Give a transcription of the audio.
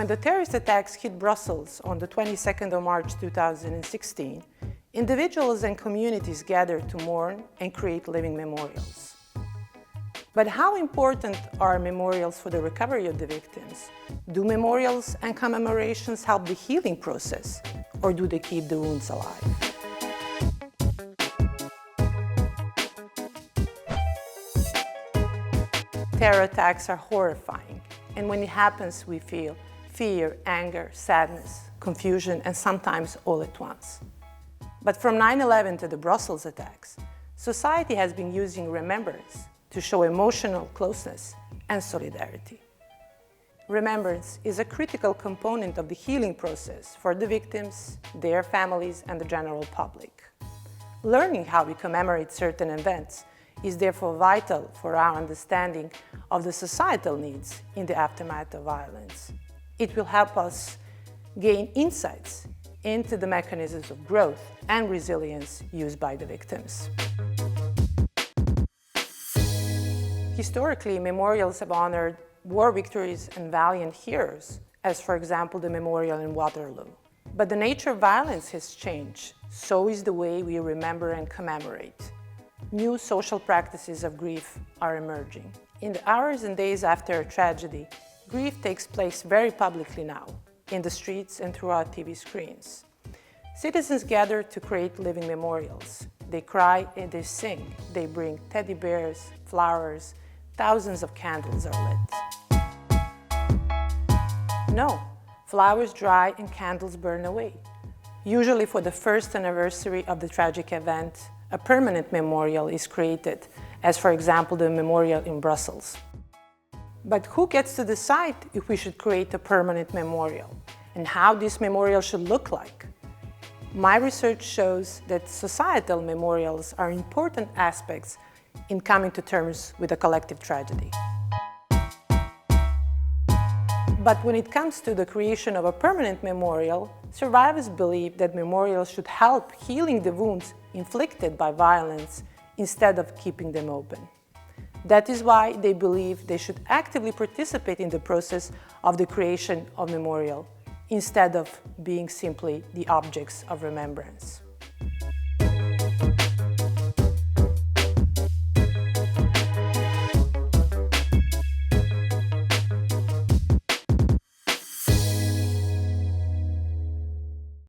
When the terrorist attacks hit Brussels on the 22nd of March 2016, individuals and communities gathered to mourn and create living memorials. But how important are memorials for the recovery of the victims? Do memorials and commemorations help the healing process, or do they keep the wounds alive? Terror attacks are horrifying, and when it happens, we feel fear, anger, sadness, confusion, and sometimes all at once. But from 9/11 to the Brussels attacks, society has been using remembrance to show emotional closeness and solidarity. Remembrance is a critical component of the healing process for the victims, their families, and the general public. Learning how we commemorate certain events is therefore vital for our understanding of the societal needs in the aftermath of violence. It will help us gain insights into the mechanisms of growth and resilience used by the victims. Historically, memorials have honored war victories and valiant heroes, as for example the memorial in Waterloo. But the nature of violence has changed, so is the way we remember and commemorate. New social practices of grief are emerging. In the hours and days after a tragedy, grief takes place very publicly now, in the streets and through our TV screens. Citizens gather to create living memorials. They cry and they sing. They bring teddy bears, flowers, thousands of candles are lit. No, flowers dry and candles burn away. Usually for the first anniversary of the tragic event, a permanent memorial is created, as for example the memorial in Brussels. But who gets to decide if we should create a permanent memorial and how this memorial should look like? My research shows that societal memorials are important aspects in coming to terms with a collective tragedy. But when it comes to the creation of a permanent memorial, survivors believe that memorials should help healing the wounds inflicted by violence instead of keeping them open. That is why they believe they should actively participate in the process of the creation of memorial, instead of being simply the objects of remembrance.